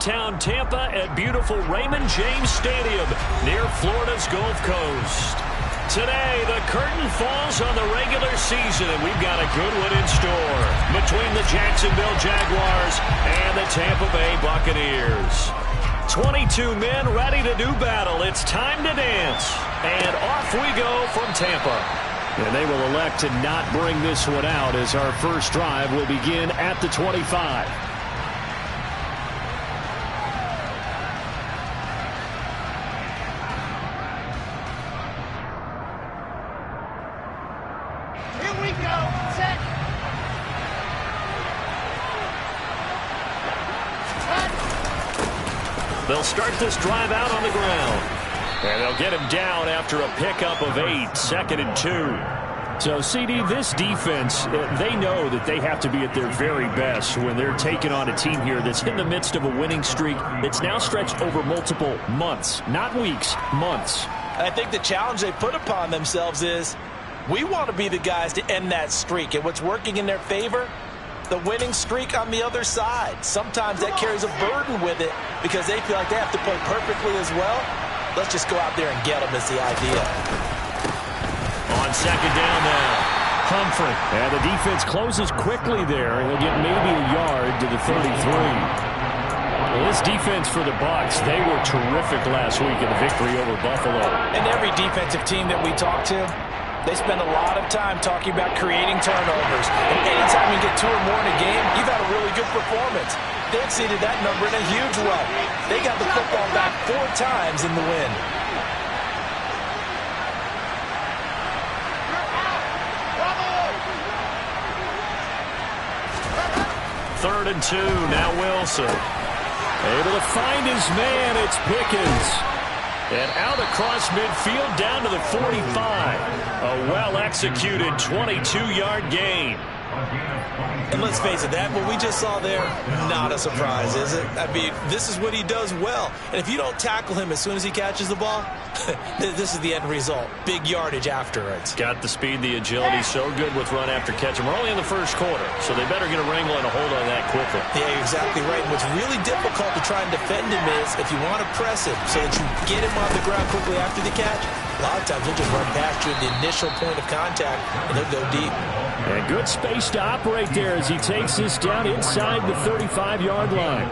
Town Tampa at beautiful Raymond James Stadium near Florida's Gulf Coast. Today, the curtain falls on the regular season, and we've got a good one in store between the Jacksonville Jaguars and the Tampa Bay Buccaneers. 22 men ready to do battle. It's time to dance. And off we go from Tampa. And they will elect to not bring this one out as our first drive will begin at the 25. They'll start this drive out on the ground. And they'll get him down after a pickup of 8, 2nd and 2. So, CD, this defense, they know that they have to be at their very best when they're taking on a team here that's in the midst of a winning streak that's now stretched over multiple months, not weeks, months. I think the challenge they put upon themselves is we want to be the guys to end that streak. And what's working in their favor? The winning streak on the other side. Sometimes that carries a burden with it because they feel like they have to play perfectly as well. Let's just go out there and get them is the idea. On second down now, Humphrey. And the defense closes quickly there, and he'll get maybe a yard to the 33. Well, this defense for the Bucs, they were terrific last week in the victory over Buffalo. And every defensive team that we talk to, they spend a lot of time talking about creating turnovers. And anytime you get 2 or more in a game, you've had a really good performance. They exceeded that number in a huge way. They got the football back 4 times in the win. Third and 2, now Wilson. Able to find his man, it's Pickens. And out across midfield down to the 45. A well-executed 22-yard gain. And let's face it, that what we just saw there, not a surprise, is it? I mean, this is what he does well. And if you don't tackle him as soon as he catches the ball, this is the end result. Big yardage afterwards. Got the speed, the agility, so good with run after catch. And we're only in the first quarter, so they better get a wrangle and a hold on that quickly. Yeah, you're exactly right. And what's really difficult to try and defend him is if you want to press him so that you get him on the ground quickly after the catch, a lot of times he'll just run past you at the initial point of contact, and they'll go deep. And good space to operate there as he takes this down inside the 35-yard line.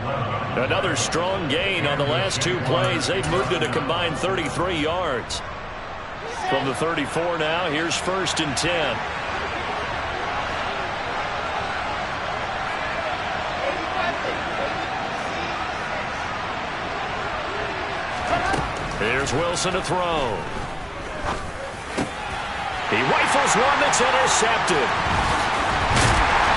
Another strong gain on the last 2 plays. They've moved it a combined 33 yards. From the 34 now, here's 1st and 10. Here's Wilson to throw. He rifles one that's intercepted.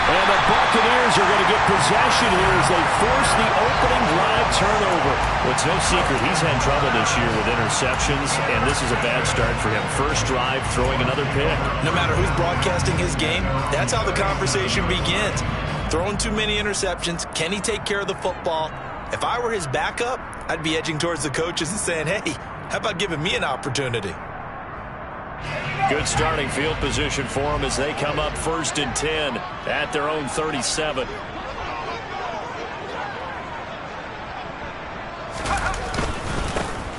And the Buccaneers are going to get possession here as they force the opening drive turnover. Well, it's no secret he's had trouble this year with interceptions, and this is a bad start for him. First drive, throwing another pick. No matter who's broadcasting his game, that's how the conversation begins. Throwing too many interceptions. Can he take care of the football? If I were his backup, I'd be edging towards the coaches and saying, hey, how about giving me an opportunity? Good starting field position for them as they come up 1st and 10 at their own 37.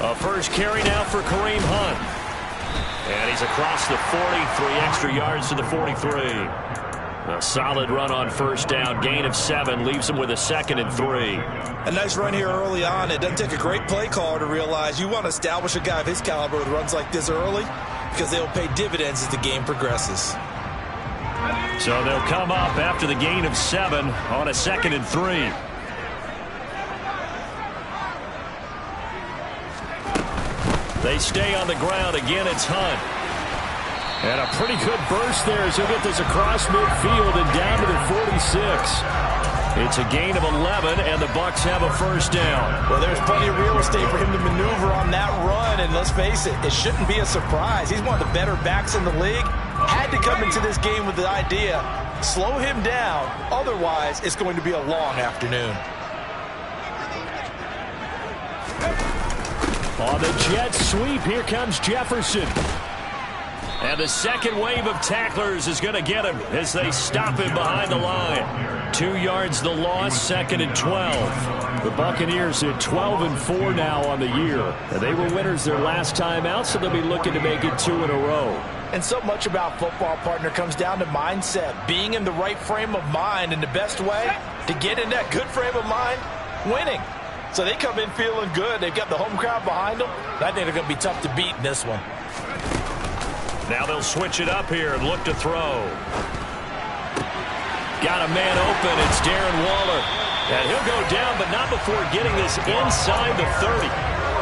A first carry now for Kareem Hunt. And he's across the 40, 3 extra yards to the 43. A solid run on first down, gain of 7, leaves him with a 2nd and 3. A nice run here early on. It doesn't take a great play caller to realize you want to establish a guy of his caliber with runs like this early because they'll pay dividends as the game progresses. So they'll come up after the gain of 7 on a 2nd and 3. They stay on the ground. Again, it's Hunt. And a pretty good burst there as he'll get this across midfield and down to the 46. It's a gain of 11, and the Bucs have a first down. Well, there's plenty of real estate for him to maneuver on that run, and let's face it, it shouldn't be a surprise. He's one of the better backs in the league. Had to come into this game with the idea, slow him down, otherwise it's going to be a long afternoon. On the jet sweep, here comes Jefferson. And the second wave of tacklers is going to get him as they stop him behind the line. 2 yards the loss, 2nd and 12. The Buccaneers at 12-4 now on the year. They were winners their last time out, so they'll be looking to make it 2 in a row. And so much about football, partner, comes down to mindset. Being in the right frame of mind, and the best way to get in that good frame of mind, winning. So they come in feeling good. They've got the home crowd behind them. I think they're going to be tough to beat in this one. Now they'll switch it up here and look to throw. Got a man open. It's Darren Waller. And he'll go down, but not before getting this inside the 30.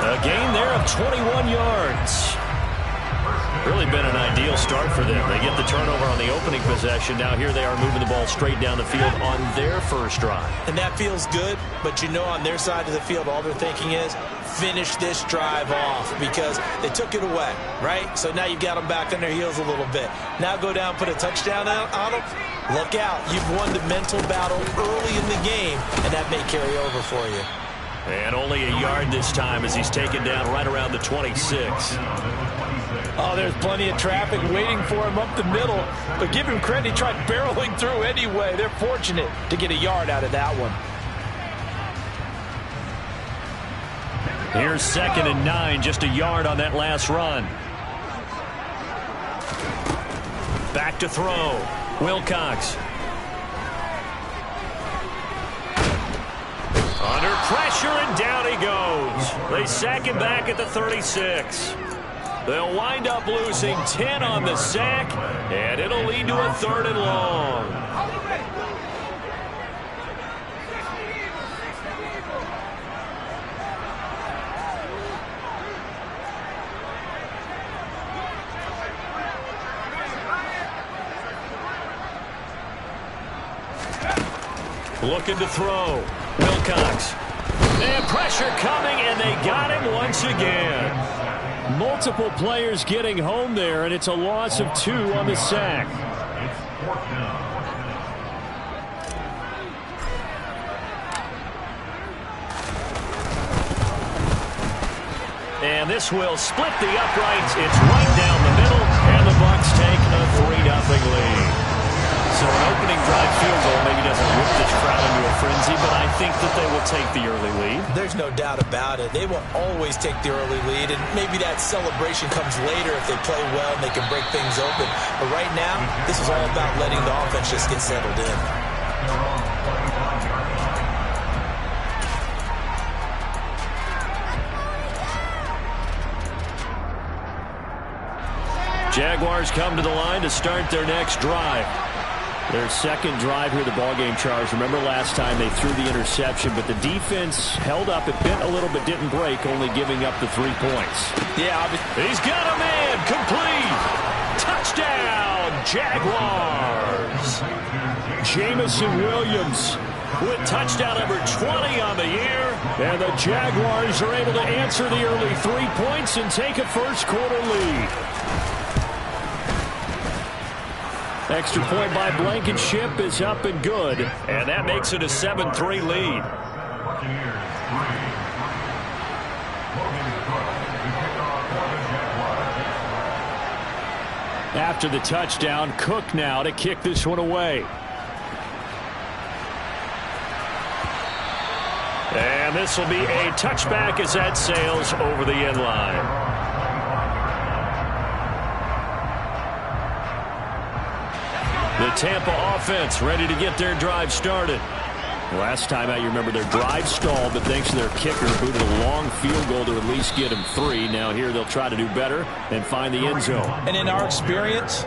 A gain there of 21 yards. Really been an ideal start for them. They get the turnover on the opening possession. Now here they are moving the ball straight down the field on their first drive. And that feels good, but you know on their side of the field all they're thinking is finish this drive off because they took it away, right? So now you've got them back on their heels a little bit. Now go down, put a touchdown on them. Look out. You've won the mental battle early in the game, and that may carry over for you. And only a yard this time as he's taken down right around the 26. Oh, there's plenty of traffic waiting for him up the middle. But give him credit, he tried barreling through anyway. They're fortunate to get a yard out of that one. Here's 2nd and 9, just a yard on that last run. Back to throw. Wilcox. Under pressure, and down he goes. They sack him back at the 36. They'll wind up losing 10 on the sack, and it'll lead to a 3rd and long. Looking to throw. Wilcox. And pressure coming, and they got him once again. Multiple players getting home there, and it's a loss of 2 on the sack. And this will split the uprights. It's right down the middle, and the Bucs take a 3-0 lead. So an opening drive field goal maybe doesn't whip this crowd into a frenzy, but I think that they will take the early lead. There's no doubt about it. They will always take the early lead, and maybe that celebration comes later if they play well and they can break things open. But right now, this is all about letting the offense just get settled in. Jaguars come to the line to start their next drive. Their second drive here, the ballgame, Charles. Remember last time they threw the interception, but the defense held up. It bent a little but didn't break, only giving up the 3 points. Yeah, he's got a man. Complete. Touchdown, Jaguars. Jameson Williams with touchdown number 20 on the year. And the Jaguars are able to answer the early 3 points and take a first-quarter lead. Extra point by Blankenship is up and good. And that makes it a 7-3 lead. After the touchdown, Cook now to kick this one away. And this will be a touchback as that sails over the end line. The Tampa offense ready to get their drive started. Last time out, you remember their drive stalled, but thanks to their kicker, booted a long field goal to at least get them 3. Now here they'll try to do better and find the end zone. And in our experience,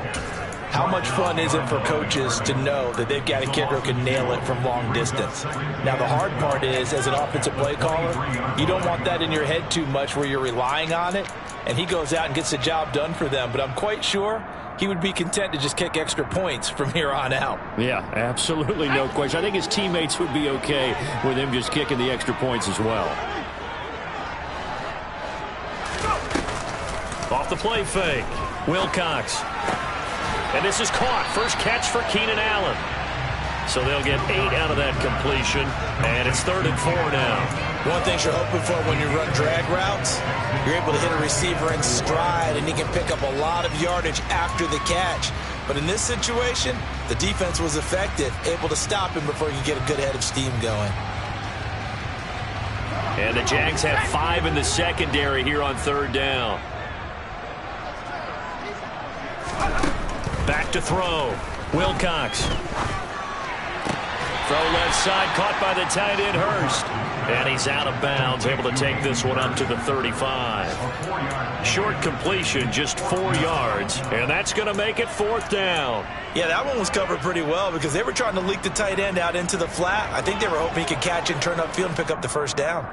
how much fun is it for coaches to know that they've got a kicker who can nail it from long distance? Now, the hard part is, as an offensive play caller, you don't want that in your head too much where you're relying on it, and he goes out and gets the job done for them. But I'm quite sure he would be content to just kick extra points from here on out. Yeah, absolutely, no question. I think his teammates would be okay with him just kicking the extra points as well. Off the play fake, Wilcox. And this is caught. First catch for Keenan Allen. So they'll get 8 out of that completion, and it's 3rd and 4 now. One thing you're hoping for when you run drag routes, you're able to hit a receiver in stride, and he can pick up a lot of yardage after the catch. But in this situation, the defense was effective, able to stop him before he could get a good head of steam going. And the Jags have 5 in the secondary here on 3rd down. Back to throw. Wilcox. Throw left side, caught by the tight end, Hurst. And he's out of bounds, able to take this one up to the 35. Short completion, just 4 yards, and that's going to make it 4th down. Yeah, that one was covered pretty well because they were trying to leak the tight end out into the flat. I think they were hoping he could catch it and turn upfield and pick up the 1st down.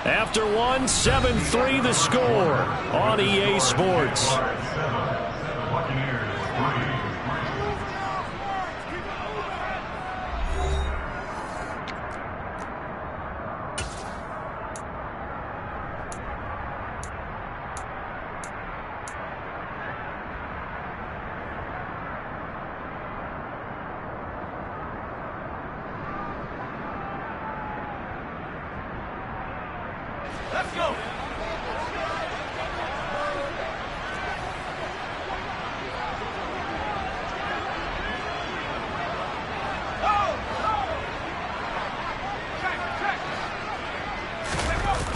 After 1, 7-3 the score on EA Sports. Let's go.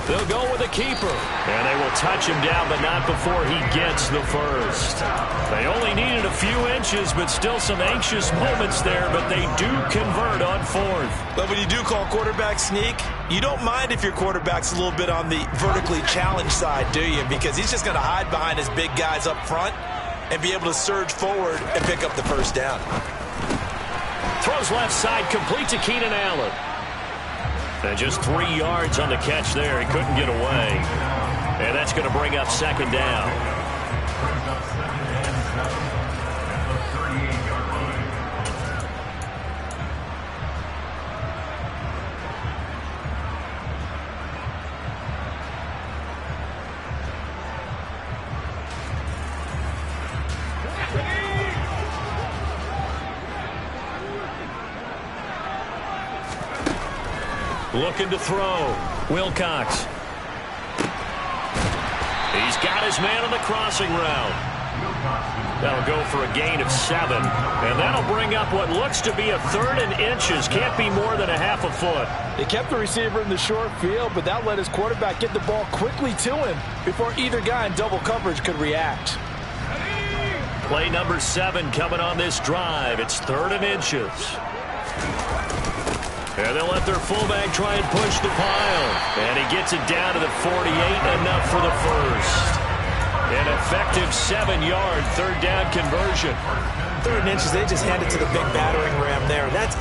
They'll go with a keeper. And they will touch him down, but not before he gets the 1st. They only needed a few inches, but still some anxious moments there, but they do convert on 4th. But when you do call quarterback sneak, you don't mind if your quarterback's a little bit on the vertically challenged side, do you? Because he's just going to hide behind his big guys up front and be able to surge forward and pick up the 1st down. Throws left side, complete to Keenan Allen. And just 3 yards on the catch there. He couldn't get away. And that's going to bring up 2nd down. Looking to throw. Wilcox. He's got his man on the crossing route. That'll go for a gain of 7. And that'll bring up what looks to be a 3rd and inches. Can't be more than a half a foot. They kept the receiver in the short field, but that let his quarterback get the ball quickly to him before either guy in double coverage could react. Play number 7 coming on this drive. It's 3rd and inches. And they'll let their fullback try and push the pile. And he gets it down to the 48, enough for the 1st. An effective 7-yard 3rd down conversion. 3rd and inches, they just hand it to the big battering ram there. That's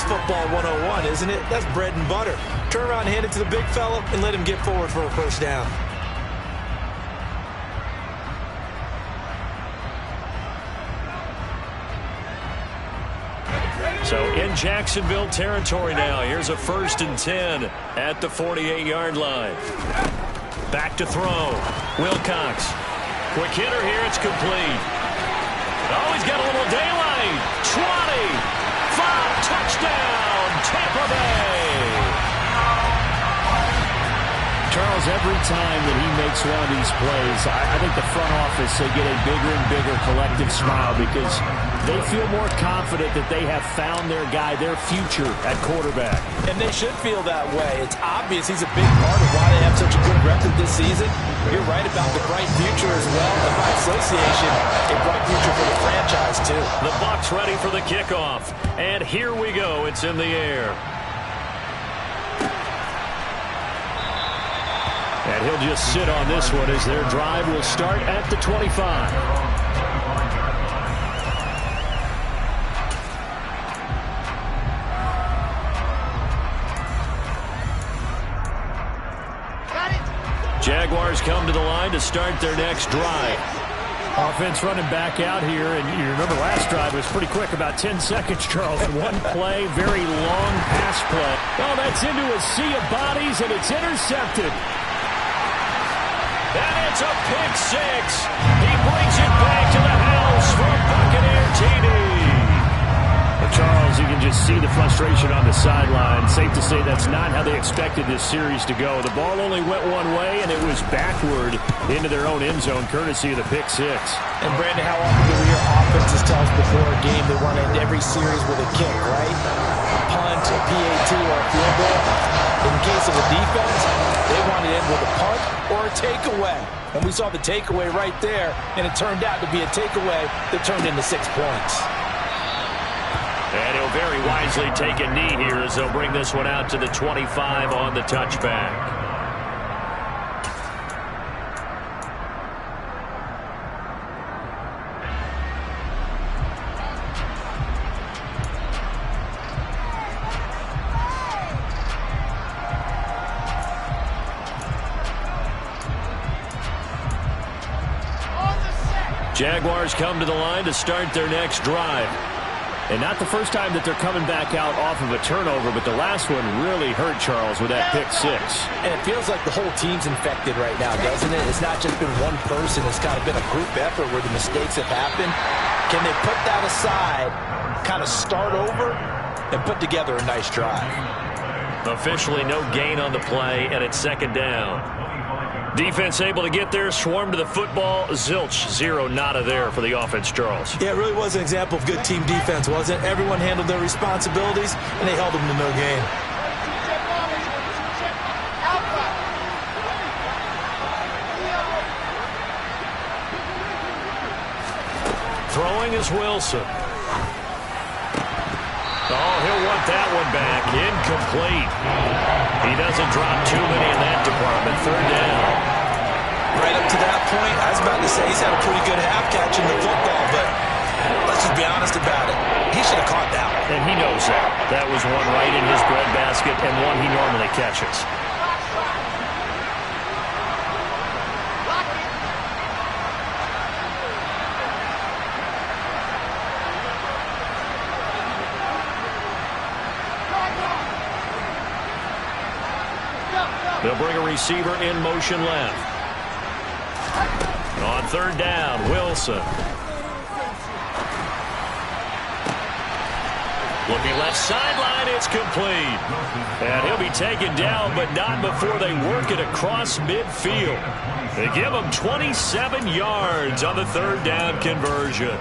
football 101, isn't it? That's bread and butter. Turn around, hand it to the big fella, and let him get forward for a 1st down. So in Jacksonville territory now. Here's a 1st and 10 at the 48-yard line. Back to throw. Wilcox. Quick hitter here. It's complete. Oh, he's got a little daylight. 20. 5. Touchdown. Tampa Bay. Charles, every time that he makes one of these plays, I think the front office, they get a bigger and bigger collective smile because they feel more confident that they have found their guy, their future at quarterback. And they should feel that way. It's obvious he's a big part of why they have such a good record this season. You're right about the bright future as well. And by association, a bright future for the franchise, too. The Bucs ready for the kickoff. And here we go. It's in the air. And he'll just sit on this one as their drive will start at the 25. Jaguars come to the line to start their next drive. Offense running back out here, and you remember last drive was pretty quick, about 10 seconds, Charles. One play, very long pass play. Oh, that's into a sea of bodies, and it's intercepted. And it's a pick six. He brings it back to the house for a Buccaneer TD. Charles, you can just see the frustration on the sideline. Safe to say that's not how they expected this series to go. The ball only went one way, and it was backward into their own end zone, courtesy of the pick six. And, Brandon, how often do we hear offenses tell us before a game they want to end every series with a kick, right? A punt, a PAT, or a field goal. In the case of a defense, they want to end with a punt or a takeaway. And we saw the takeaway right there, and it turned out to be a takeaway that turned into 6 points. And he'll very wisely take a knee here as they'll bring this one out to the 25 on the touchback. Jaguars come to the line to start their next drive. And not the first time that they're coming back out off of a turnover, but the last one really hurt, Charles, with that pick six. And it feels like the whole team's infected right now, doesn't it? It's not just been one person. It's kind of been a group effort where the mistakes have happened. Can they put that aside, kind of start over, and put together a nice drive? Officially no gain on the play, and it's second down. Defense able to get there, swarm to the football. Zilch, zero, nada there for the offense, Charles. Yeah, it really was an example of good team defense, wasn't it? Everyone handled their responsibilities, and they held them to no gain. Throwing is Wilson. Oh, he'll want that one back. Incomplete. He doesn't drop too many in that department. Third down. Right up to that point, I was about to say he's had a pretty good half catching the football, but let's just be honest about it. He should have caught that one. And he knows that. That was one right in his breadbasket and one he normally catches. They'll bring a receiver in motion left. On third down, Wilson. Looking left sideline, it's complete. And he'll be taken down, but not before they work it across midfield. They give him 27 yards on the third down conversion.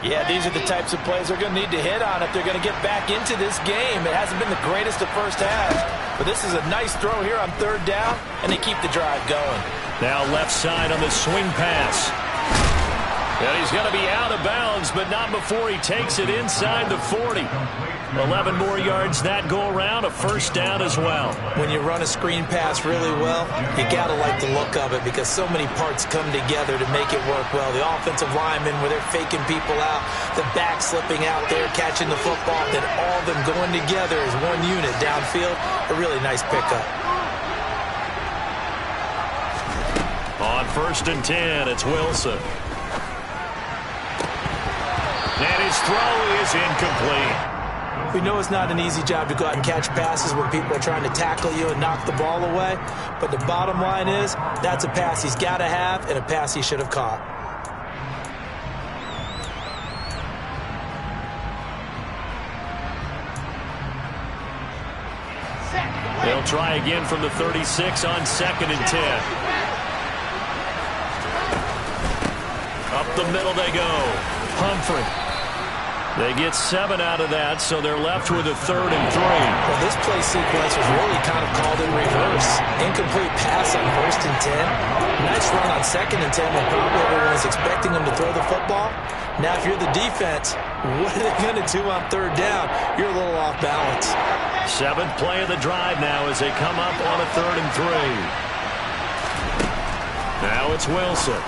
Yeah, these are the types of plays they're going to need to hit on if they're going to get back into this game. It hasn't been the greatest of first halves, but this is a nice throw here on third down, and they keep the drive going. Now left side on the swing pass. And he's going to be out of bounds, but not before he takes it inside the 40. 11 more yards that go around, a first down as well. When you run a screen pass really well, you got to like the look of it because so many parts come together to make it work well. The offensive linemen, where they're faking people out, the back slipping out there, catching the football, then all of them going together as one unit downfield. A really nice pickup. On first and 10, it's Wilson. And his throw is incomplete. We know it's not an easy job to go out and catch passes when people are trying to tackle you and knock the ball away. But the bottom line is, that's a pass he's got to have and a pass he should have caught. They'll try again from the 36 on second and 10. Up the middle they go. Humphrey. They get 7 out of that, so they're left with a third and 3. Well, this play sequence was really kind of called in reverse. Incomplete pass on first and 10. Nice run on second and 10 when probably everyone was expecting them to throw the football. Now, if you're the defense, what are they going to do on third down? You're a little off balance. 7th play of the drive now as they come up on a third and 3. Now it's Wilson.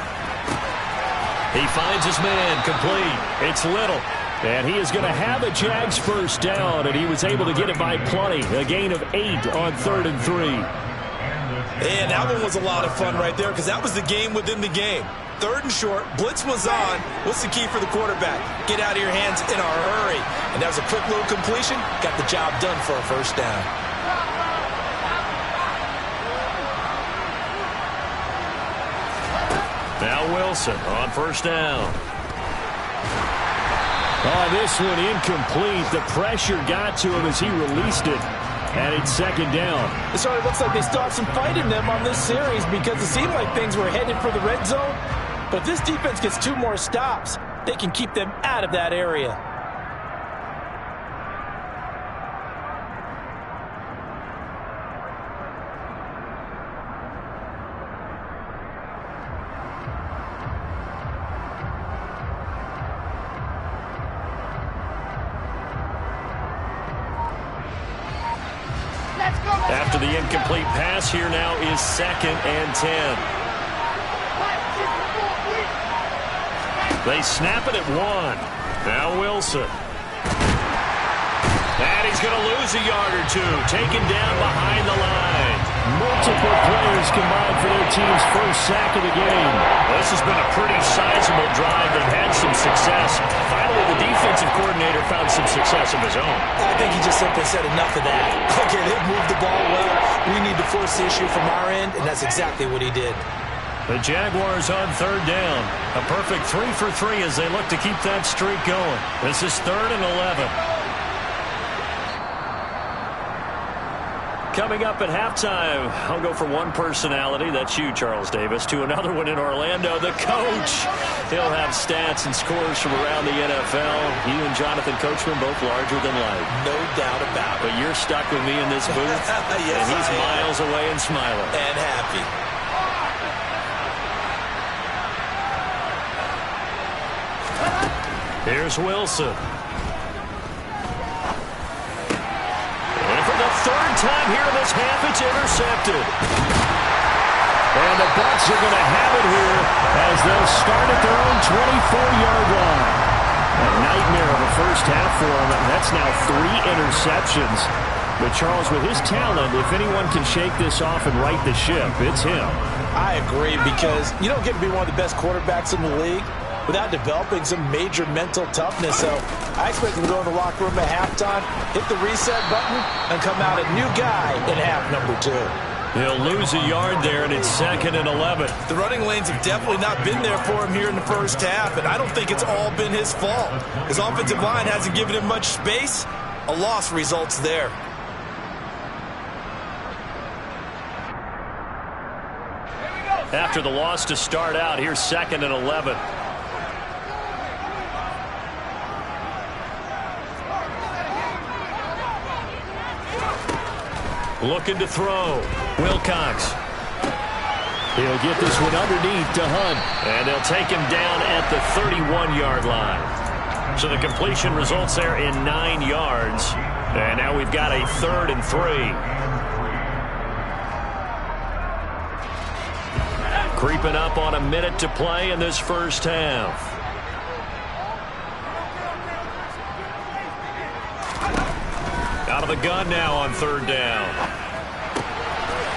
He finds his man, complete. It's Little. And he is going to have a Jags first down, and he was able to get it by plenty. A gain of 8 on third and 3. And that one was a lot of fun right there because that was the game within the game. Third and short, blitz was on. What's the key for the quarterback? Get out of your hands in a hurry. And that was a quick little completion. Got the job done for a first down. Now Wilson on first down. Oh, this one incomplete. The pressure got to him as he released it. And it's second down. It already looks like they still have some fight in them on this series because it seemed like things were headed for the red zone. But if this defense gets 2 more stops, they can keep them out of that area. After the incomplete pass, here now is 2nd and 10. They snap it at 1. Now Wilson. And he's going to lose a yard or 2. Taken down behind the line. Multiple players combined for their team's first sack of the game. This has been a pretty sizable drive. They've had some success. Finally, the defensive coordinator found some success of his own. I think he just simply said enough of that. Okay, they've moved the ball well. We need to force the issue from our end, and that's exactly what he did. The Jaguars on 3rd down. A perfect 3 for 3 as they look to keep that streak going. This is 3rd and 11. Coming up at halftime, I'll go from one personality, that's you, Charles Davis, to another one in Orlando, the coach. He'll have stats and scores from around the NFL. You and Jonathan Coachman both larger than life. No doubt about it. But you're stuck with me in this booth, yes, and he's miles away and smiling. And happy. Here's Wilson. Third time here in this half, it's intercepted. And the Bucs are going to have it here as they'll start at their own 24-yard line. A nightmare of a first half for him. That's now 3 interceptions. But Charles, with his talent, if anyone can shake this off and right the ship, it's him. I agree, because you don't get to be one of the best quarterbacks in the league without developing some major mental toughness. So I expect him to go in the locker room at halftime, hit the reset button, and come out a new guy in half number 2. He'll lose a yard there, and it's 2nd and 11. The running lanes have definitely not been there for him here in the first half, and I don't think it's all been his fault. His offensive line hasn't given him much space. A loss results there. After the loss to start out, here's 2nd and 11. Looking to throw. Wilcox. He'll get this one underneath to Hunt. And they'll take him down at the 31-yard line. So the completion results there in 9 yards. And now we've got a 3rd and 3. Creeping up on a minute to play in this first half. Out of the gun now on 3rd down.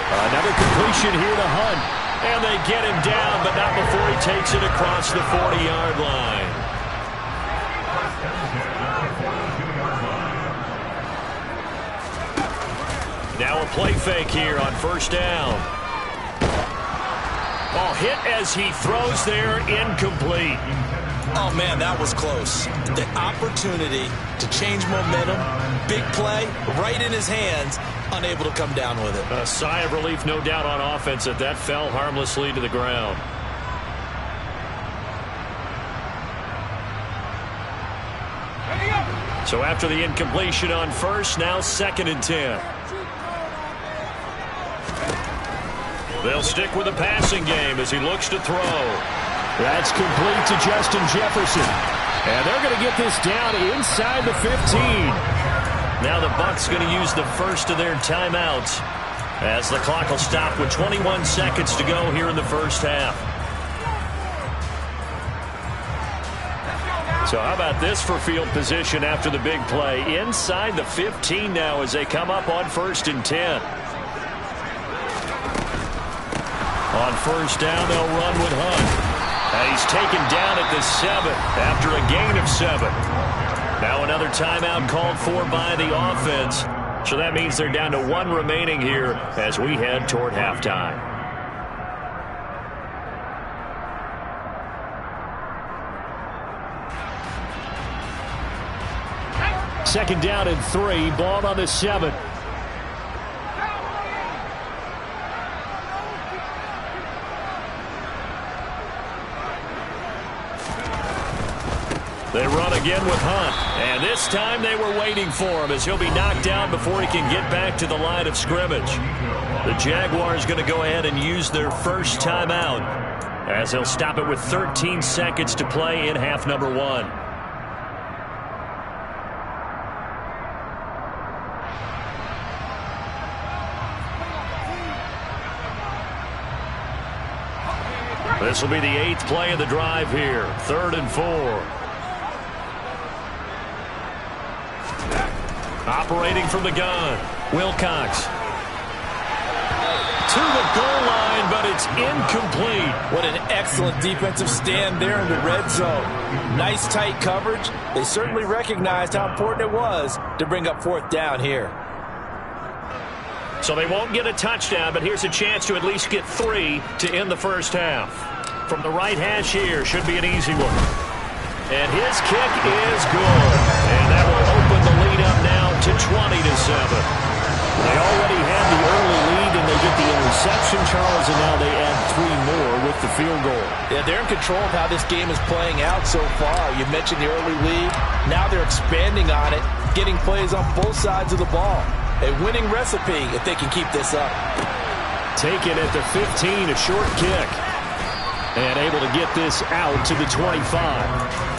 Another completion here to Hunt. And they get him down, but not before he takes it across the 40-yard line. Now a play fake here on 1st down. Oh, hit as he throws there, incomplete. Oh, man, that was close. The opportunity to change momentum, big play, right in his hands, unable to come down with it. A sigh of relief, no doubt, on offense that fell harmlessly to the ground. So after the incompletion on 1st, now 2nd and 10. They'll stick with the passing game as he looks to throw. That's complete to Justin Jefferson. And they're going to get this down inside the 15. Now the Bucs going to use the first of their timeouts as the clock will stop with 21 seconds to go here in the first half. So how about this for field position after the big play? Inside the 15 now as they come up on 1st and 10. On 1st down, they'll run with Hunt. He's taken down at the 7 after a gain of 7. Now another timeout called for by the offense. So that means they're down to 1 remaining here as we head toward halftime. 2nd down and 3. Ball on the 7. They run again with Hunt. And this time they were waiting for him as he'll be knocked down before he can get back to the line of scrimmage. The Jaguars going to go ahead and use their first timeout as they'll stop it with 13 seconds to play in half number 1. This will be the 8th play of the drive here. 3rd and 4. Operating from the gun, Wilcox. To the goal line, but it's incomplete. What an excellent defensive stand there in the red zone. Nice tight coverage. They certainly recognized how important it was to bring up 4th down here. So they won't get a touchdown, but here's a chance to at least get 3 to end the first half. From the right hash here, should be an easy one. And his kick is good. And that will open the lead up now to 20-7. They already had the early lead, and they get the interception, Charles, and now they add 3 more with the field goal. Yeah, they're in control of how this game is playing out so far. You mentioned the early lead. Now they're expanding on it, getting plays on both sides of the ball. A winning recipe if they can keep this up. Taken at the 15, a short kick. And able to get this out to the 25.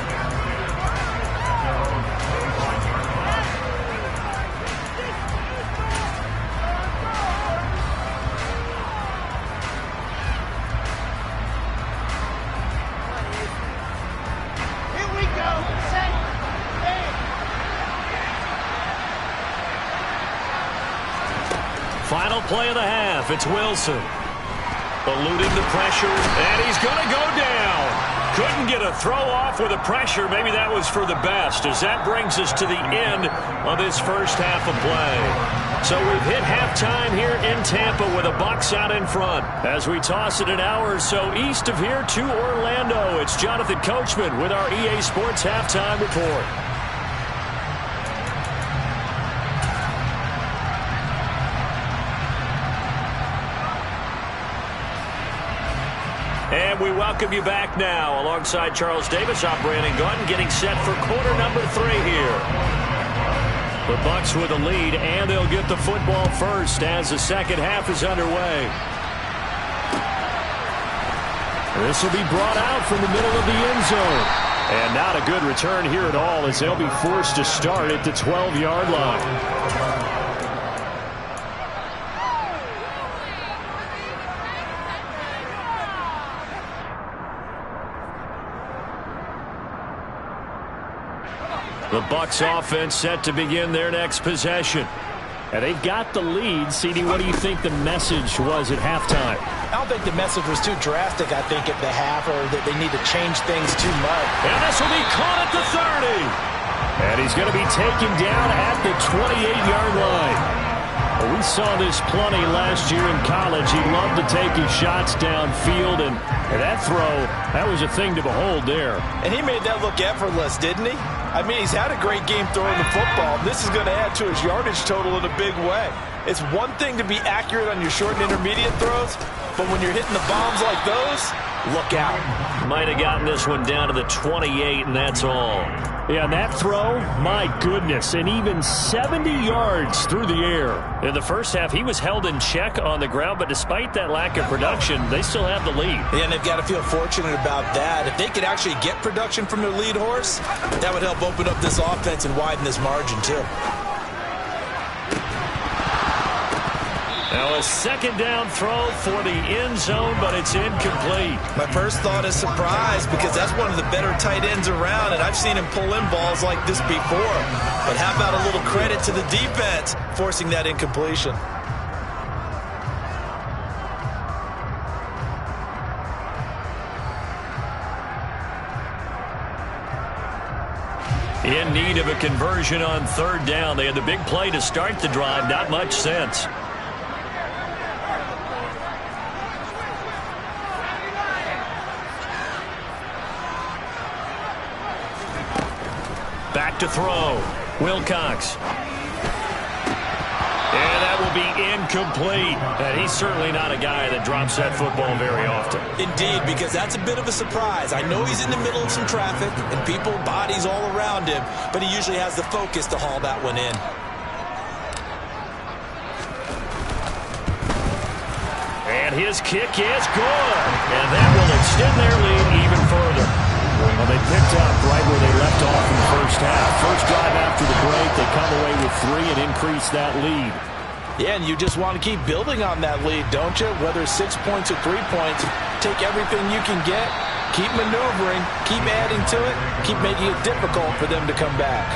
Final play of the half. It's Wilson. Eluding the pressure, and he's going to go down. Couldn't get a throw off with the pressure. Maybe that was for the best, as that brings us to the end of this first half of play. So we've hit halftime here in Tampa with the Bucs out in front. As we toss it an hour or so east of here to Orlando, it's Jonathan Coachman with our EA Sports Halftime Report. And we welcome you back now. Alongside Charles Davis, I'm Brandon Gaudin, getting set for quarter number 3 here. The Bucs with a lead, and they'll get the football first as the second half is underway. This will be brought out from the middle of the end zone. And not a good return here at all, as they'll be forced to start at the 12-yard line. The Bucs offense set to begin their next possession. And they've got the lead. CD, what do you think the message was at halftime? I don't think the message was too drastic, I think, at the half, or that they need to change things too much. And this will be caught at the 30. And he's going to be taken down at the 28-yard line. Well, we saw this plenty last year in college. He loved to take his shots downfield, and that throw, that was a thing to behold there. And he made that look effortless, didn't he? I mean, he's had a great game throwing the football. This is going to add to his yardage total in a big way. It's one thing to be accurate on your short and intermediate throws, but when you're hitting the bombs like those, look out. Might have gotten this one down to the 28, and that's all. Yeah, and that throw, my goodness, and even 70 yards through the air. In the first half, he was held in check on the ground, but despite that lack of production, they still have the lead. Yeah, and they've got to feel fortunate about that. If they could actually get production from their lead horse, that would help open up this offense and widen this margin, too. Now a second down throw for the end zone, but it's incomplete. My first thought is surprise, because that's one of the better tight ends around, and I've seen him pull in balls like this before. But how about a little credit to the defense forcing that incompletion? In need of a conversion on third down. They had the big play to start the drive. Not much sense. Back to throw. Wilcox. And that will be incomplete. And he's certainly not a guy that drops that football very often. Indeed, because that's a bit of a surprise. I know he's in the middle of some traffic and people, bodies all around him, but he usually has the focus to haul that one in. And his kick is good. And that will extend their lead even further. Well, they picked up right where they left off in the first half. First drive after the break, they come away with 3 and increase that lead. Yeah, and you just want to keep building on that lead, don't you? Whether it's 6 points or 3 points, take everything you can get, keep maneuvering, keep adding to it, keep making it difficult for them to come back.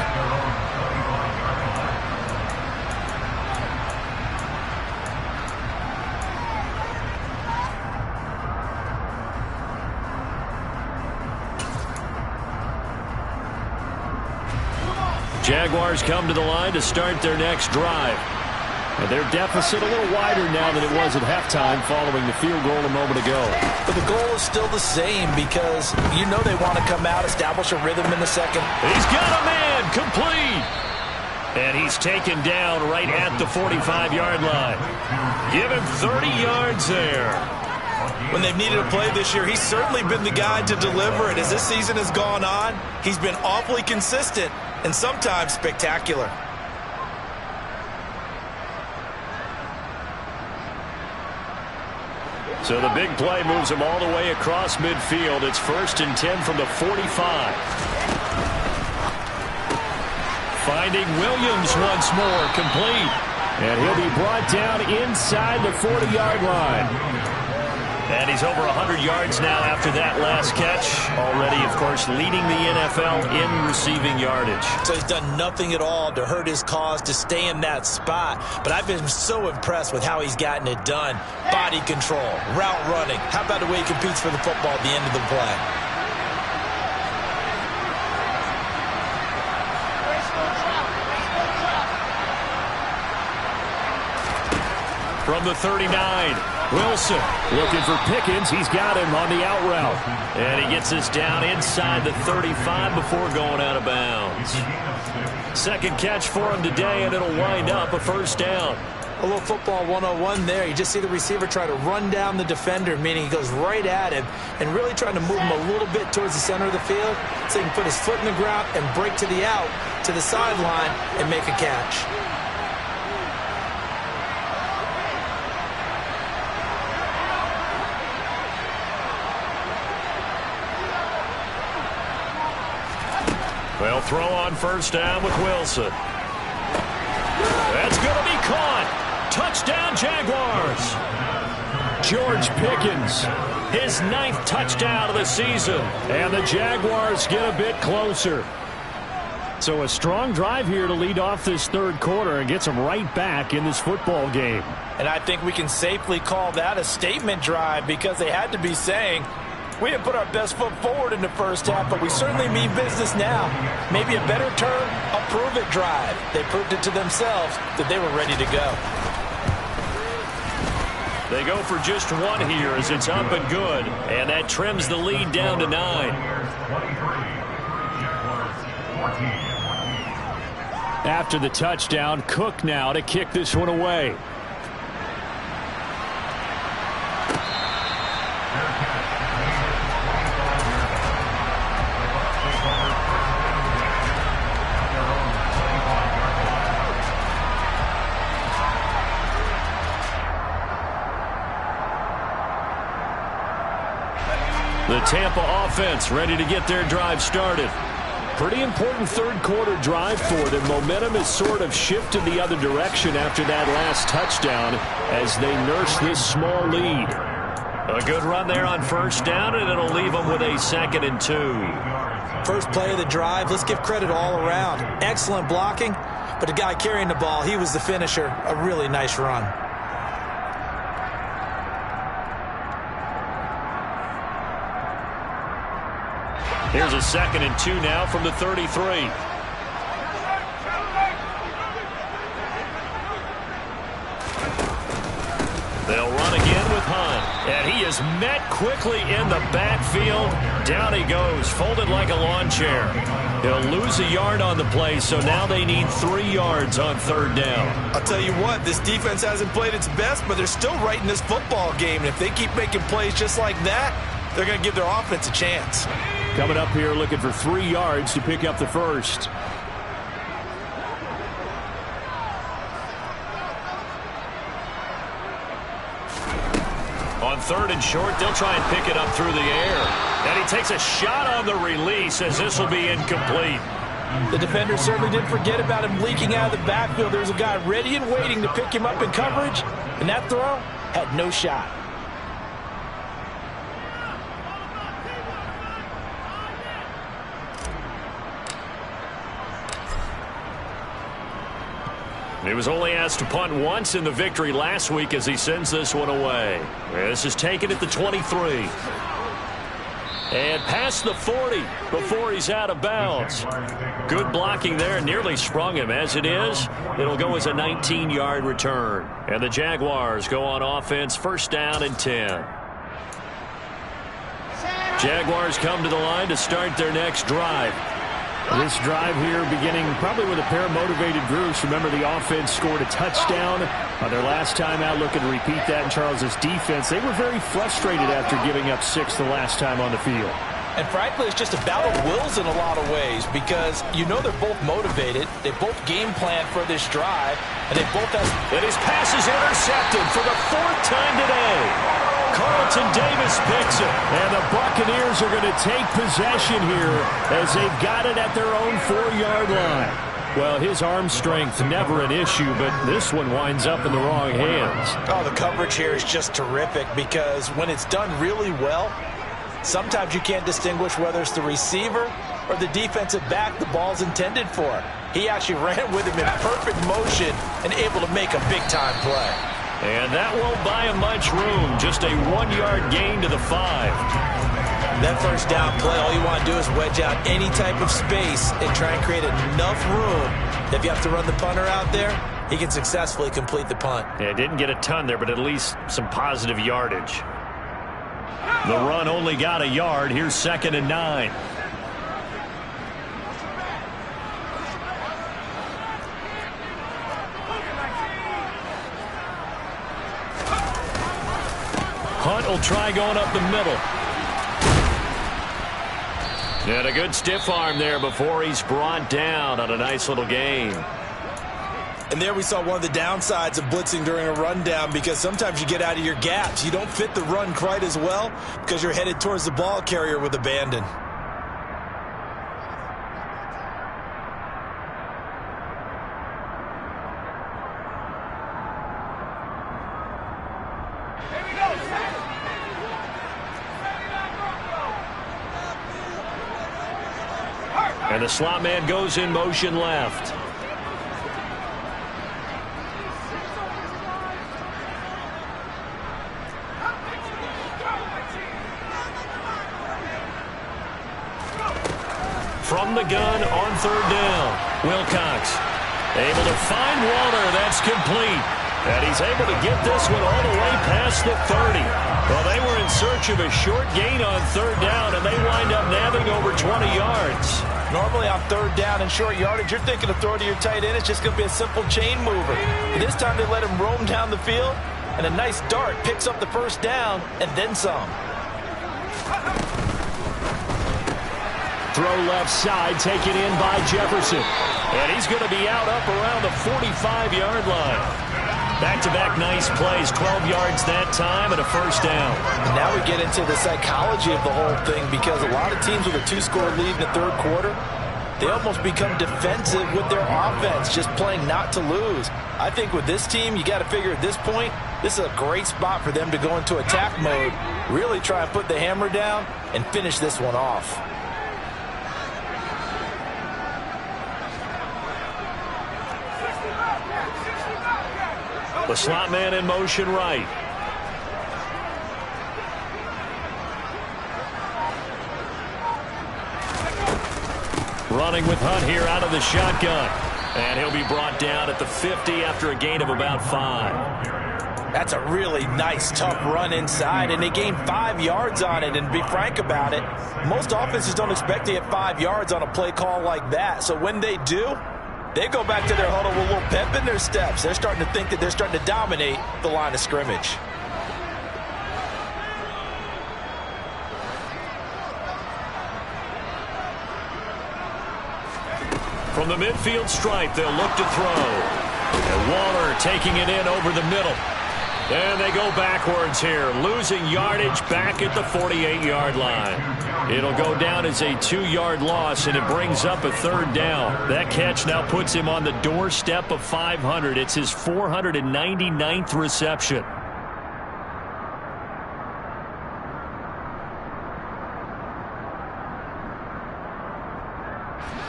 Jaguars come to the line to start their next drive. And their deficit a little wider now than it was at halftime following the field goal a moment ago. But the goal is still the same because you know they want to come out, establish a rhythm in the second. He's got a man, complete. And he's taken down right at the 45-yard line. Give him 30 yards there. When they've needed a play this year, he's certainly been the guy to deliver it. As this season has gone on, he's been awfully consistent and sometimes spectacular. So the big play moves him all the way across midfield. It's 1st and 10 from the 45. Finding Williams once more, complete. And he'll be brought down inside the 40-yard line. And he's over 100 yards now after that last catch. Already, of course, leading the NFL in receiving yardage. So he's done nothing at all to hurt his cause to stay in that spot. But I've been so impressed with how he's gotten it done. Body control, route running. How about the way he competes for the football at the end of the play? From the 39, Wilson looking for Pickens. He's got him on the out route. And he gets us down inside the 35 before going out of bounds. Second catch for him today, and it'll wind up a first down. A little football 101 there. You just see the receiver try to run down the defender, meaning he goes right at him and really trying to move him a little bit towards the center of the field so he can put his foot in the ground and break to the out, to the sideline, and make a catch. They'll throw on first down with Wilson. That's going to be caught. Touchdown, Jaguars. George Pickens, his 9th touchdown of the season. And the Jaguars get a bit closer. So a strong drive here to lead off this third quarter and gets them right back in this football game. And I think we can safely call that a statement drive because they had to be saying, we didn't put our best foot forward in the first half, but we certainly mean business now. Maybe a better term, a prove-it drive. They proved it to themselves that they were ready to go. They go for just one here as it's up and good, and that trims the lead down to 9. After the touchdown, Cook now to kick this one away. The Tampa offense ready to get their drive started. Pretty important third quarter drive for them. Momentum has sort of shifted the other direction after that last touchdown as they nurse this small lead. A good run there on first down, and it'll leave them with a 2nd and 2. First play of the drive, let's give credit all around. Excellent blocking, but the guy carrying the ball, he was the finisher. A really nice run. Here's a 2nd and 2 now from the 33. They'll run again with Hunt. And he is met quickly in the backfield. Down he goes, folded like a lawn chair. He'll lose a yard on the play, so now they need 3 yards on 3rd down. I'll tell you what, this defense hasn't played its best, but they're still right in this football game. And if they keep making plays just like that, they're going to give their offense a chance. Coming up here looking for 3 yards to pick up the first. On 3rd and short, they'll try and pick it up through the air. And he takes a shot on the release as this will be incomplete. The defender certainly didn't forget about him leaking out of the backfield. There's a guy ready and waiting to pick him up in coverage, and that throw had no shot. He was only asked to punt once in the victory last week as he sends this one away. This is taken at the 23. And past the 40 before he's out of bounds. Good blocking there. Nearly sprung him. As it is, it'll go as a 19-yard return. And the Jaguars go on offense, 1st down and 10. Jaguars come to the line to start their next drive. This drive here beginning probably with a pair of motivated groups. Remember, the offense scored a touchdown on their last time out, looking to repeat that in Charles' defense. They were very frustrated after giving up 6 the last time on the field. And frankly, it's just a battle of wills in a lot of ways because you know they're both motivated. They both game plan for this drive, and they both have... And his pass is intercepted for the 4th time today. Carlton Davis picks it. And the Buccaneers are going to take possession here as they've got it at their own 4-yard line. Well, his arm strength never an issue, but this one winds up in the wrong hands. Oh, the coverage here is just terrific because when it's done really well, sometimes you can't distinguish whether it's the receiver or the defensive back the ball's intended for. He actually ran with him in perfect motion and able to make a big-time play. And that won't buy him much room. Just a 1-yard gain to the 5. That 1st down play, all you want to do is wedge out any type of space and try and create enough room. If you have to run the punter out there, he can successfully complete the punt. Yeah, didn't get a ton there, but at least some positive yardage. The run only got a yard. Here's 2nd and 9. Hunt will try going up the middle. And a good stiff arm there before he's brought down on a nice little gain. And there we saw one of the downsides of blitzing during a rundown because sometimes you get out of your gaps. You don't fit the run quite as well because you're headed towards the ball carrier with abandon. And the slot man goes in motion left. From the gun on 3rd down. Wilcox able to find Walter. That's complete. And he's able to get this one all the way past the 30. Well, they were in search of a short gain on 3rd down, and they wind up nabbing over 20 yards. Normally on 3rd down and short yardage, you're thinking of throwing to your tight end. It's just going to be a simple chain mover. But this time they let him roam down the field, and a nice dart picks up the 1st down and then some. Throw left side, taken in by Jefferson. And he's going to be out up around the 45-yard line. Back-to-back nice plays, 12 yards that time and a 1st down. And now we get into the psychology of the whole thing because a lot of teams with a 2-score lead in the 3rd quarter, they almost become defensive with their offense, just playing not to lose. I think with this team, you got to figure at this point, this is a great spot for them to go into attack mode, really try and put the hammer down and finish this one off. The slot man in motion right. Running with Hunt here out of the shotgun. And he'll be brought down at the 50 after a gain of about 5. That's a really nice, tough run inside, and they gained 5 yards on it. And to be frank about it, most offenses don't expect to get 5 yards on a play call like that. So when they do, they go back to their huddle with a little pep in their steps. They're starting to think that they're starting to dominate the line of scrimmage. From the midfield stripe, they'll look to throw. And Waller taking it in over the middle. And they go backwards here, losing yardage back at the 48-yard line. It'll go down as a 2-yard loss, and it brings up a 3rd down. That catch now puts him on the doorstep of 500. It's his 499th reception.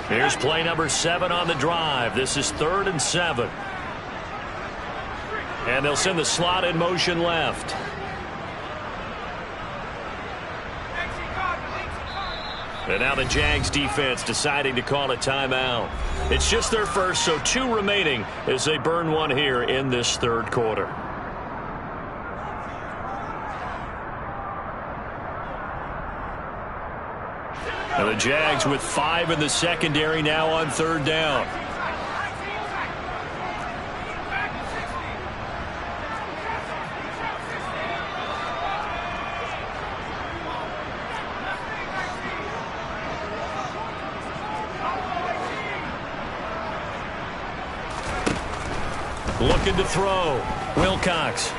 Here's play number 7 on the drive. This is 3rd and 7. And they'll send the slot in motion left. And now the Jags defense deciding to call a timeout. It's just their first, so 2 remaining as they burn one here in this 3rd quarter. And the Jags with 5 in the secondary now on 3rd down. Looking to throw. Wilcox.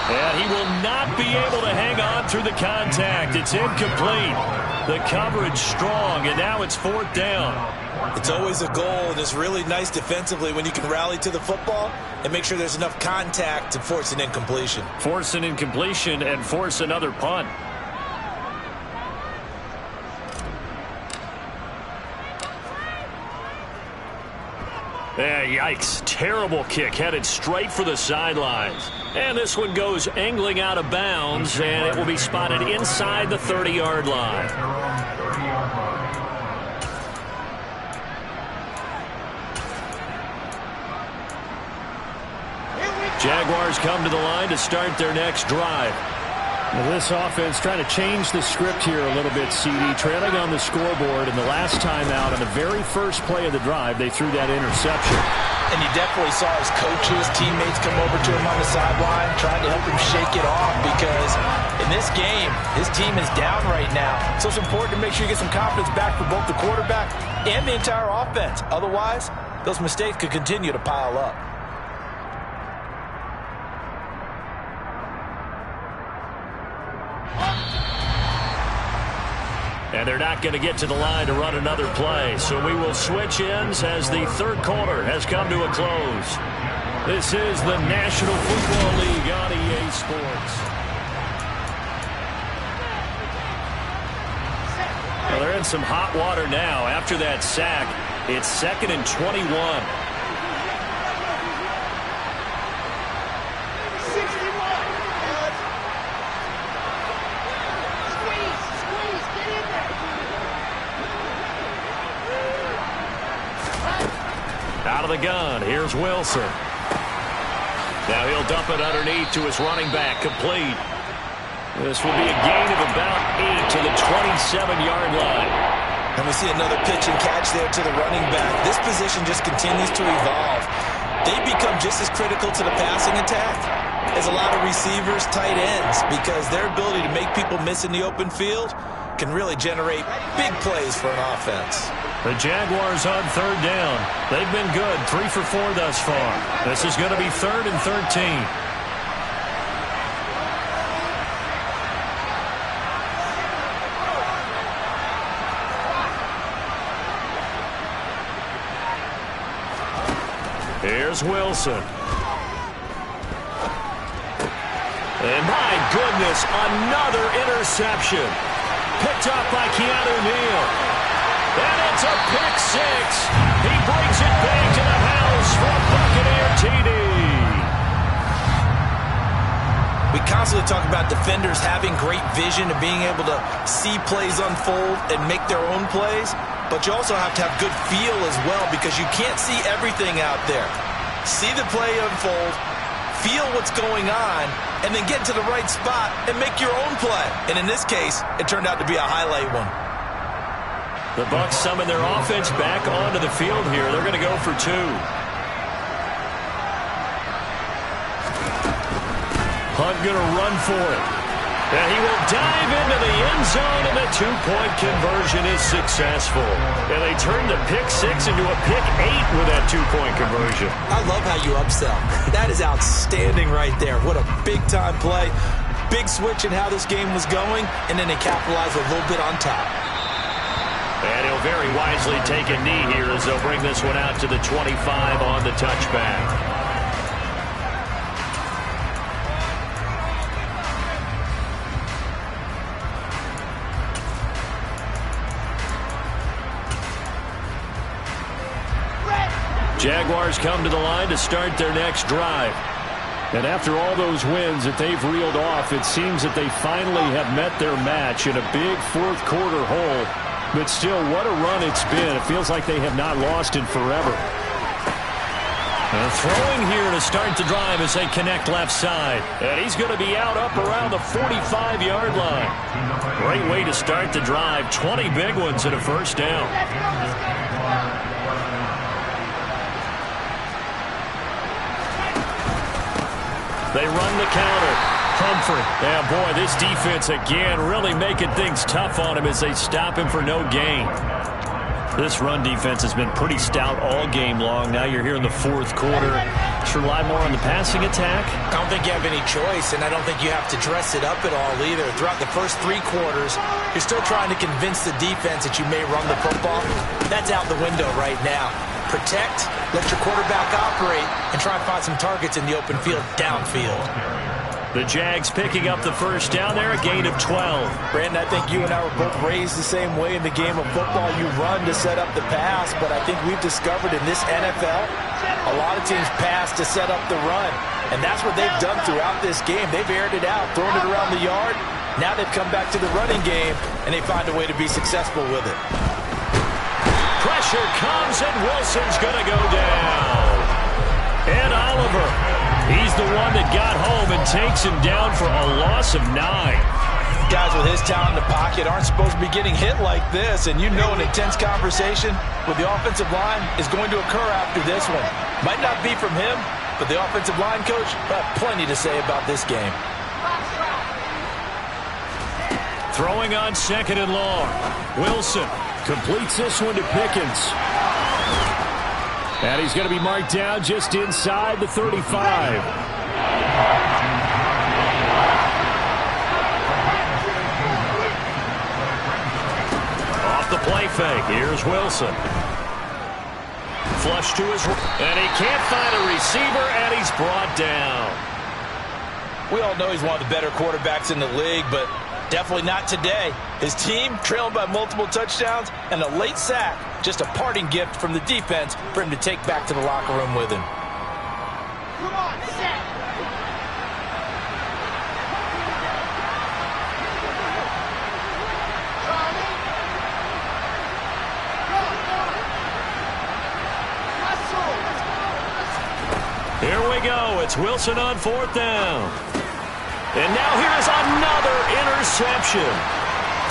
And he will not be able to hang on through the contact. It's incomplete. The coverage strong, and now it's 4th down. It's always a goal, and it's really nice defensively when you can rally to the football and make sure there's enough contact to force an incompletion. Force an incompletion and force another punt. Yikes. Terrible kick headed straight for the sidelines. And this one goes angling out of bounds, and it will be spotted inside the 30-yard line. Jaguars come to the line to start their next drive. Well, this offense trying to change the script here a little bit, CD. Trailing on the scoreboard, and the last time out on the very first play of the drive, they threw that interception. And you definitely saw his coaches, teammates come over to him on the sideline, trying to help him shake it off, because in this game, his team is down right now. So it's important to make sure you get some confidence back for both the quarterback and the entire offense. Otherwise, those mistakes could continue to pile up. And they're not going to get to the line to run another play. So we will switch ends as the 3rd quarter has come to a close. This is the National Football League on EA Sports. Well, they're in some hot water now. After that sack, it's 2nd and 21. Out of the gun, here's Wilson. Now he'll dump it underneath to his running back, complete. This will be a gain of about 8 to the 27-yard line. And we see another pitch and catch there to the running back. This position just continues to evolve. They become just as critical to the passing attack as a lot of receivers, tight ends, because their ability to make people miss in the open field can really generate big plays for an offense. The Jaguars on 3rd down. They've been good, 3 for 4 thus far. This is going to be 3rd and 13. Here's Wilson. And my goodness, another interception. Picked up by Keanu Neal. And it's a pick 6. He brings it back to the house for a Buccaneer TD. We constantly talk about defenders having great vision and being able to see plays unfold and make their own plays. But you also have to have good feel as well, because you can't see everything out there. See the play unfold, feel what's going on, and then get to the right spot and make your own play. And in this case, it turned out to be a highlight one. The Bucs summon their offense back onto the field here. They're going to go for two. Hunt going to run for it. And he will dive into the end zone, and the two-point conversion is successful. And they turn the pick six into a pick 8 with that two-point conversion. I love how you upsell. That is outstanding right there. What a big-time play. Big switch in how this game was going, and then they capitalize a little bit on top. And he'll very wisely take a knee here as they'll bring this one out to the 25 on the touchback. Jaguars come to the line to start their next drive. And after all those wins that they've reeled off, it seems that they finally have met their match in a big fourth-quarter hole. But still, what a run it's been. It feels like they have not lost in forever. And throwing here to start the drive as they connect left side. And he's going to be out up around the 45-yard line. Great way to start the drive. 20 big ones and a first down. They run the counter. Humphrey. Yeah, boy, this defense again really making things tough on him as they stop him for no gain. This run defense has been pretty stout all game long. Now you're here in the fourth quarter. Should rely more on the passing attack? I don't think you have any choice, and I don't think you have to dress it up at all either. Throughout the first 3 quarters, you're still trying to convince the defense that you may run the football. That's out the window right now. Protect, let your quarterback operate, and try and find some targets in the open field downfield. The Jags picking up the first down there, a gain of 12. Brandon, I think you and I were both raised the same way in the game of football. You run to set up the pass, but I think we've discovered in this NFL, a lot of teams pass to set up the run. And that's what they've done throughout this game. They've aired it out, thrown it around the yard. Now they've come back to the running game, and they find a way to be successful with it. Pressure comes, and Wilson's going to go down. And Oliver, he's the one that got home and takes him down for a loss of 9. Guys with his talent in the pocket aren't supposed to be getting hit like this, and you know an intense conversation with the offensive line is going to occur after this one. Might not be from him, but the offensive line coach got plenty to say about this game. Throwing on 2nd and long. Wilson completes this one to Pickens. And he's going to be marked down just inside the 35. Off the play fake. Here's Wilson. Flush to his right. And he can't find a receiver, and he's brought down. We all know he's one of the better quarterbacks in the league, but definitely not today. His team trailing by multiple touchdowns and a late sack. Just a parting gift from the defense for him to take back to the locker room with him. Come on, set. Here we go. It's Wilson on 4th down. And now here's another interception.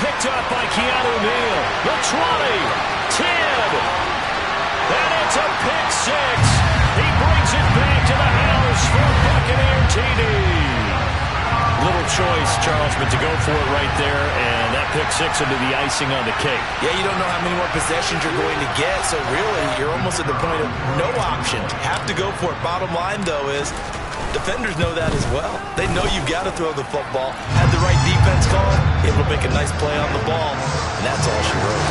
Picked up by Keanu Neal. The 20, 10. And it's a pick 6. He brings it back to the house for Buccaneer TD. Little choice, Charles, but to go for it right there, and that pick 6 will be the icing on the cake. Yeah, you don't know how many more possessions you're going to get, so really you're almost at the point of no option. Have to go for it. Bottom line, though, is defenders know that as well. They know you've got to throw the football. Had the right defense call, able to make a nice play on the ball, and that's all she wrote.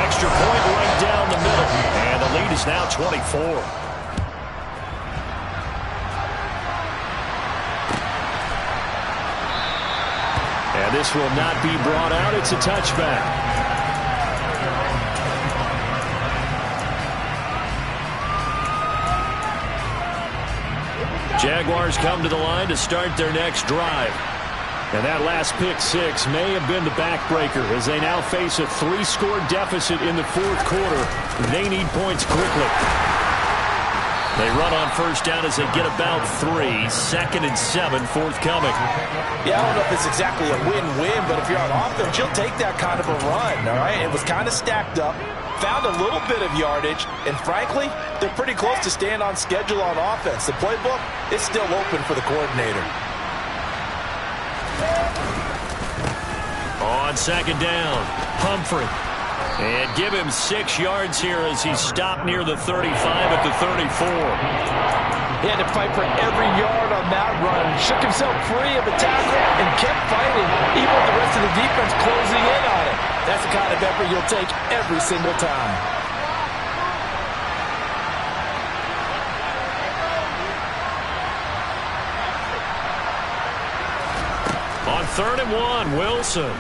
Extra point right down the middle, and the lead is now 24. And this will not be brought out. It's a touchback. Jaguars come to the line to start their next drive. And that last pick 6 may have been the backbreaker as they now face a 3-score deficit in the fourth quarter. They need points quickly. They run on first down as they get about 3. 2nd and 7 forthcoming. Yeah, I don't know if it's exactly a win-win, but if you're on offense, you'll take that kind of a run, all right? It was kind of stacked up, found a little bit of yardage, and frankly, they're pretty close to staying on schedule on offense. The playbook is still open for the coordinator. On 2nd down, Humphrey. And give him 6 yards here as he stopped near the 35 at the 34. He had to fight for every yard on that run. Shook himself free of the tackle and kept fighting, even with the rest of the defense closing in on him. That's the kind of effort you'll take every single time. On 3rd and 1, Wilson.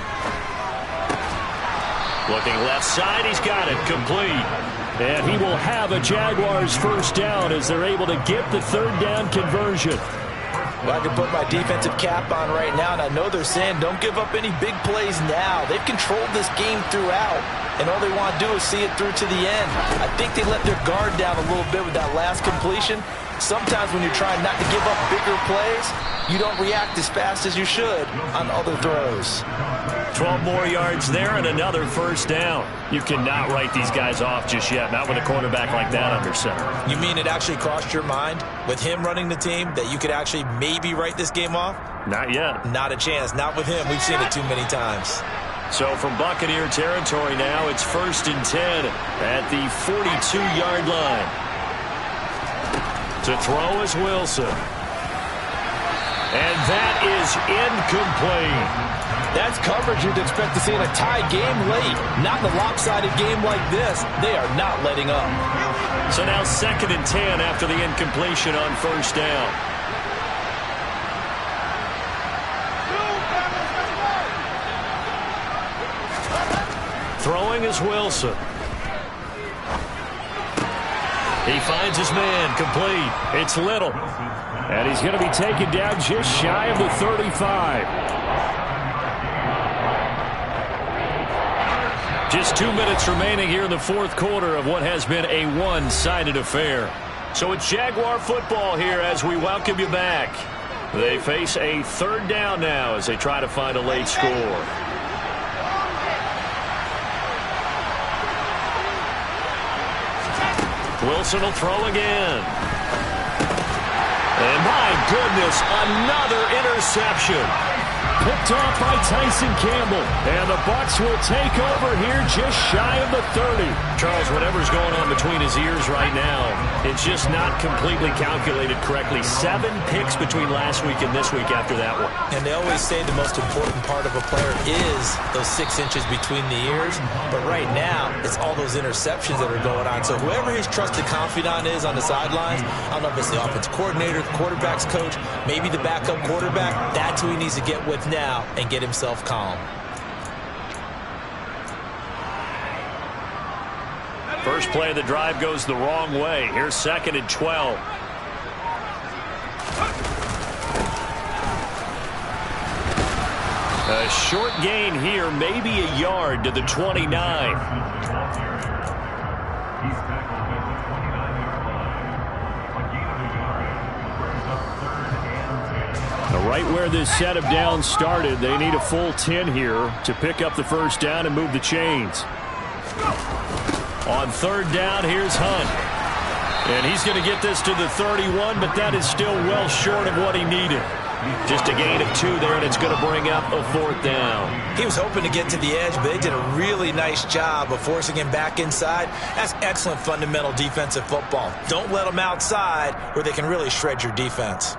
Looking left side, he's got it, complete. And he will have a Jaguars first down as they're able to get the 3rd down conversion. Well, I can put my defensive cap on right now, and I know they're saying don't give up any big plays now. They've controlled this game throughout, and all they want to do is see it through to the end. I think they let their guard down a little bit with that last completion. Sometimes when you're trying not to give up bigger plays, you don't react as fast as you should on other throws. 12 more yards there and another first down. You cannot write these guys off just yet, not with a quarterback like that under center. You mean it actually crossed your mind with him running the team that you could actually maybe write this game off? Not yet. Not a chance. Not with him. We've seen it too many times. So from Buccaneer territory now, it's 1st and 10 at the 42-yard line. To throw is Wilson. And that is incomplete. That's coverage you'd expect to see in a tie game late. Not in a lopsided game like this. They are not letting up. So now 2nd and 10 after the incompletion on first down. Throwing is Wilson. He finds his man, complete. It's Little. And he's going to be taken down just shy of the 35. Just 2 minutes remaining here in the 4th quarter of what has been a one-sided affair. So it's Jaguar football here as we welcome you back. They face a 3rd down now as they try to find a late score. Wilson will throw again. And my goodness, another interception. Picked off by Tyson Campbell. And the Bucs will take over here just shy of the 30. Charles, whatever's going on between his ears right now, it's just not completely calculated correctly. 7 picks between last week and this week after that one. And they always say the most important part of a player is those 6 inches between the ears. But right now, it's all those interceptions that are going on. So whoever his trusted confidant is on the sidelines, I don't know if it's the offense coordinator, the quarterback's coach, maybe the backup quarterback, that's who he needs to get with now and get himself calm. First play of the drive goes the wrong way. Here's 2nd and 12. A short gain here, maybe a yard to the 29. Right where this set of downs started, they need a full 10 here to pick up the first down and move the chains. On 3rd down, here's Hunt. And he's going to get this to the 31, but that is still well short of what he needed. Just a gain of 2 there, and it's going to bring up a 4th down. He was hoping to get to the edge, but they did a really nice job of forcing him back inside. That's excellent fundamental defensive football. Don't let them outside where they can really shred your defense.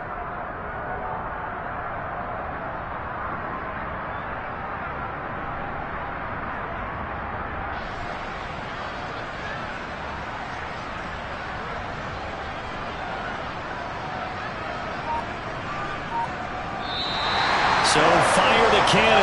So fire the cannons.